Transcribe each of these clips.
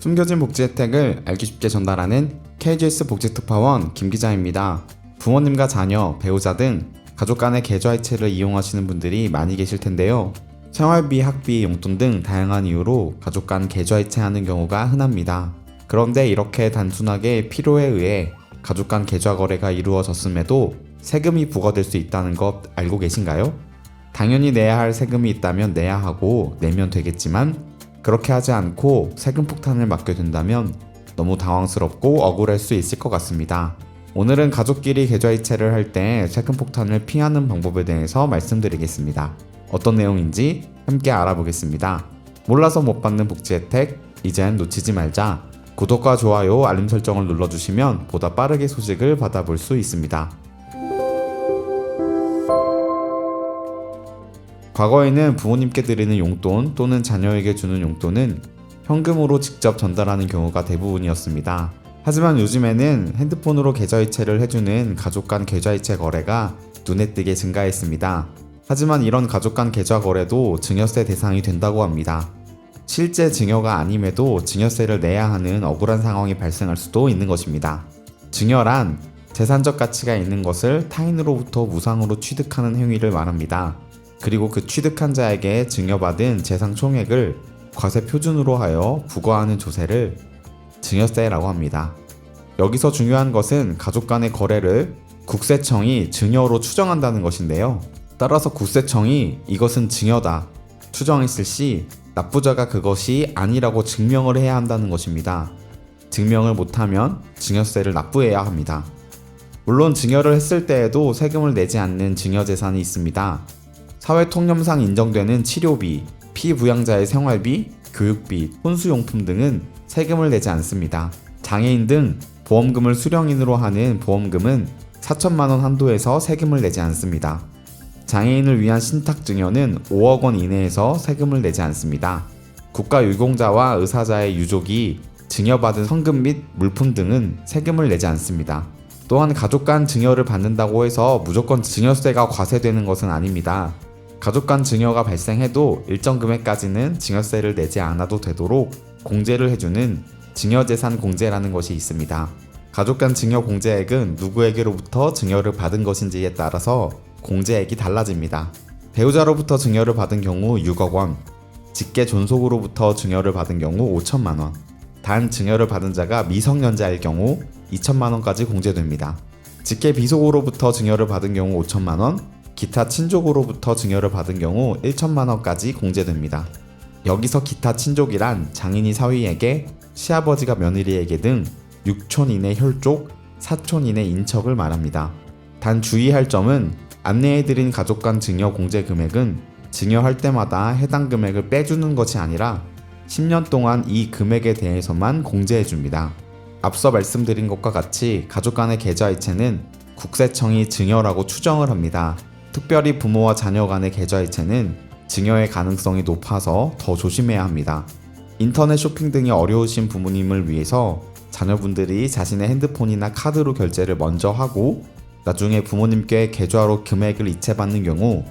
숨겨진 복지 혜택을 알기 쉽게 전달하는 KGS 복지특파원 김기자입니다. 부모님과 자녀, 배우자 등 가족 간의 계좌이체를 이용하시는 분들이 많이 계실 텐데요. 생활비, 학비, 용돈 등 다양한 이유로 가족 간 계좌이체하는 경우가 흔합니다. 그런데 이렇게 단순하게 필요에 의해 가족 간 계좌 거래가 이루어졌음에도 세금이 부과될 수 있다는 것 알고 계신가요? 당연히 내야 할 세금이 있다면 내야 하고 내면 되겠지만 그렇게 하지 않고 세금 폭탄을 맞게 된다면 너무 당황스럽고 억울할 수 있을 것 같습니다. 오늘은 가족끼리 계좌이체를 할 때 세금 폭탄을 피하는 방법에 대해서 말씀드리겠습니다. 어떤 내용인지 함께 알아보겠습니다. 몰라서 못 받는 복지 혜택, 이젠 놓치지 말자. 구독과 좋아요, 알림 설정을 눌러주시면 보다 빠르게 소식을 받아볼 수 있습니다. 과거에는 부모님께 드리는 용돈 또는 자녀에게 주는 용돈은 현금으로 직접 전달하는 경우가 대부분이었습니다. 하지만 요즘에는 핸드폰으로 계좌이체를 해주는 가족 간 계좌이체 거래가 눈에 띄게 증가했습니다. 하지만 이런 가족 간 계좌 거래도 증여세 대상이 된다고 합니다. 실제 증여가 아님에도 증여세를 내야 하는 억울한 상황이 발생할 수도 있는 것입니다. 증여란 재산적 가치가 있는 것을 타인으로부터 무상으로 취득하는 행위를 말합니다. 그리고 그 취득한 자에게 증여받은 재산 총액을 과세 표준으로 하여 부과하는 조세를 증여세라고 합니다. 여기서 중요한 것은 가족 간의 거래를 국세청이 증여로 추정한다는 것인데요. 따라서 국세청이 이것은 증여다 추정했을 시 납부자가 그것이 아니라고 증명을 해야 한다는 것입니다. 증명을 못하면 증여세를 납부해야 합니다. 물론 증여를 했을 때에도 세금을 내지 않는 증여재산이 있습니다. 사회통념상 인정되는 치료비, 피부양자의 생활비, 교육비, 혼수용품 등은 세금을 내지 않습니다. 장애인 등 보험금을 수령인으로 하는 보험금은 4천만 원 한도에서 세금을 내지 않습니다. 장애인을 위한 신탁증여는 5억 원 이내에서 세금을 내지 않습니다. 국가유공자와 의사자의 유족이 증여받은 성금 및 물품 등은 세금을 내지 않습니다. 또한 가족 간 증여를 받는다고 해서 무조건 증여세가 과세되는 것은 아닙니다. 가족 간 증여가 발생해도 일정 금액까지는 증여세를 내지 않아도 되도록 공제를 해주는 증여재산 공제라는 것이 있습니다. 가족 간 증여 공제액은 누구에게로부터 증여를 받은 것인지에 따라서 공제액이 달라집니다. 배우자로부터 증여를 받은 경우 6억 원, 직계 존속으로부터 증여를 받은 경우 5천만 원, 단 증여를 받은 자가 미성년자일 경우 2천만 원까지 공제됩니다. 직계 비속으로부터 증여를 받은 경우 5천만 원, 기타 친족으로부터 증여를 받은 경우 1천만 원까지 공제됩니다. 여기서 기타 친족이란 장인이 사위에게, 시아버지가 며느리에게 등 6촌 이내 혈족, 4촌 이내 인척을 말합니다. 단 주의할 점은 안내해드린 가족 간 증여 공제 금액은 증여할 때마다 해당 금액을 빼주는 것이 아니라 10년 동안 이 금액에 대해서만 공제해줍니다. 앞서 말씀드린 것과 같이 가족 간의 계좌이체는 국세청이 증여라고 추정을 합니다. 특별히 부모와 자녀 간의 계좌이체는 증여의 가능성이 높아서 더 조심해야 합니다. 인터넷 쇼핑 등이 어려우신 부모님을 위해서 자녀분들이 자신의 핸드폰이나 카드로 결제를 먼저 하고 나중에 부모님께 계좌로 금액을 이체받는 경우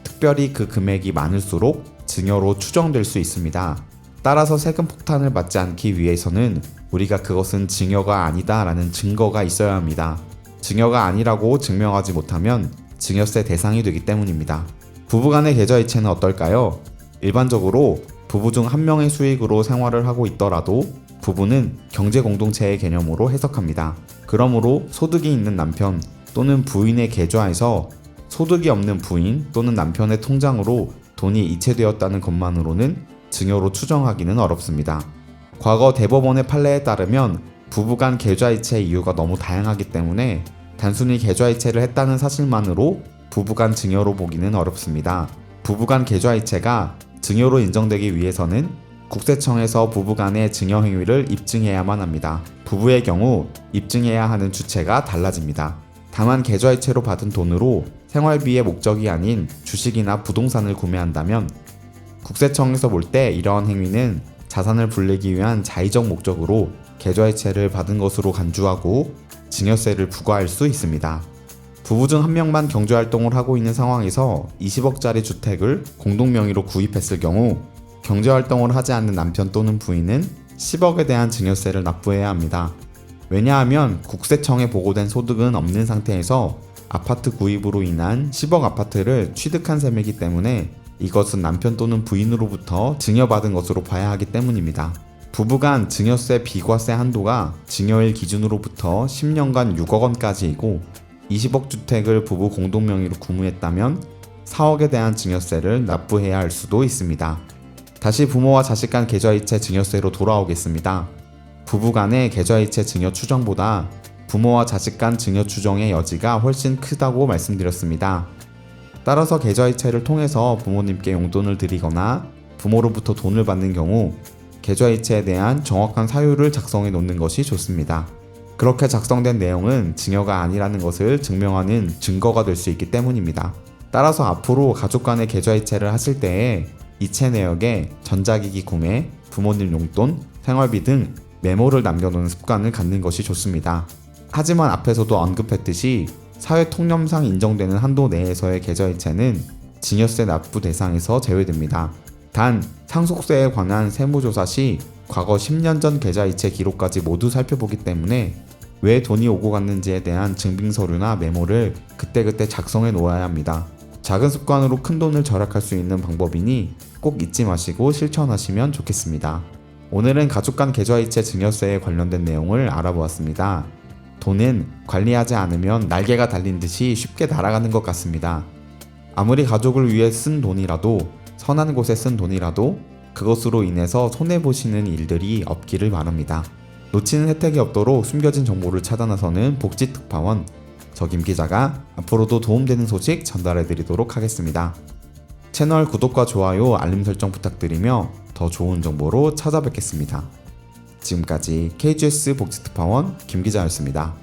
특별히 그 금액이 많을수록 증여로 추정될 수 있습니다. 따라서 세금 폭탄을 맞지 않기 위해서는 우리가 그것은 증여가 아니다 라는 증거가 있어야 합니다. 증여가 아니라고 증명하지 못하면 증여세 대상이 되기 때문입니다. 부부간의 계좌이체는 어떨까요? 일반적으로 부부 중 한 명의 수익으로 생활을 하고 있더라도 부부는 경제공동체의 개념으로 해석합니다. 그러므로 소득이 있는 남편 또는 부인의 계좌에서 소득이 없는 부인 또는 남편의 통장으로 돈이 이체되었다는 것만으로는 증여로 추정하기는 어렵습니다. 과거 대법원의 판례에 따르면 부부간 계좌이체 이유가 너무 다양하기 때문에 단순히 계좌이체를 했다는 사실만으로 부부간 증여로 보기는 어렵습니다. 부부간 계좌이체가 증여로 인정되기 위해서는 국세청에서 부부간의 증여 행위를 입증해야만 합니다. 부부의 경우 입증해야 하는 주체가 달라집니다. 다만 계좌이체로 받은 돈으로 생활비의 목적이 아닌 주식이나 부동산을 구매한다면 국세청에서 볼 때 이러한 행위는 자산을 불리기 위한 자의적 목적으로 계좌이체를 받은 것으로 간주하고 증여세를 부과할 수 있습니다. 부부 중 한 명만 경제활동을 하고 있는 상황에서 20억짜리 주택을 공동 명의로 구입했을 경우 경제활동을 하지 않는 남편 또는 부인은 10억에 대한 증여세를 납부해야 합니다. 왜냐하면 국세청에 보고된 소득은 없는 상태에서 아파트 구입으로 인한 10억 아파트를 취득한 셈이기 때문에 이것은 남편 또는 부인으로부터 증여받은 것으로 봐야 하기 때문입니다. 부부간 증여세 비과세 한도가 증여일 기준으로부터 10년간 6억 원까지이고 20억 주택을 부부 공동명의로 구매했다면 4억에 대한 증여세를 납부해야 할 수도 있습니다. 다시 부모와 자식 간 계좌이체 증여세로 돌아오겠습니다. 부부 간의 계좌이체 증여 추정보다 부모와 자식 간 증여 추정의 여지가 훨씬 크다고 말씀드렸습니다. 따라서 계좌이체를 통해서 부모님께 용돈을 드리거나 부모로부터 돈을 받는 경우 계좌이체에 대한 정확한 사유를 작성해 놓는 것이 좋습니다. 그렇게 작성된 내용은 증여가 아니라는 것을 증명하는 증거가 될 수 있기 때문입니다. 따라서 앞으로 가족 간의 계좌이체를 하실 때에 이체 내역에 전자기기 구매, 부모님 용돈, 생활비 등 메모를 남겨놓는 습관을 갖는 것이 좋습니다. 하지만 앞에서도 언급했듯이 사회 통념상 인정되는 한도 내에서의 계좌이체는 증여세 납부 대상에서 제외됩니다. 단, 상속세에 관한 세무조사 시 과거 10년 전 계좌이체 기록까지 모두 살펴보기 때문에 왜 돈이 오고 갔는지에 대한 증빙서류나 메모를 그때그때 작성해 놓아야 합니다. 작은 습관으로 큰 돈을 절약할 수 있는 방법이니 꼭 잊지 마시고 실천하시면 좋겠습니다. 오늘은 가족 간 계좌이체 증여세에 관련된 내용을 알아보았습니다. 돈은 관리하지 않으면 날개가 달린 듯이 쉽게 날아가는 것 같습니다. 아무리 가족을 위해 쓴 돈이라도, 선한 곳에 쓴 돈이라도 그것으로 인해서 손해보시는 일들이 없기를 바랍니다. 놓치는 혜택이 없도록 숨겨진 정보를 찾아나서는 복지특파원, 저 김 기자가 앞으로도 도움되는 소식 전달해드리도록 하겠습니다. 채널 구독과 좋아요, 알림 설정 부탁드리며 더 좋은 정보로 찾아뵙겠습니다. 지금까지 KGS 복지특파원 김 기자였습니다.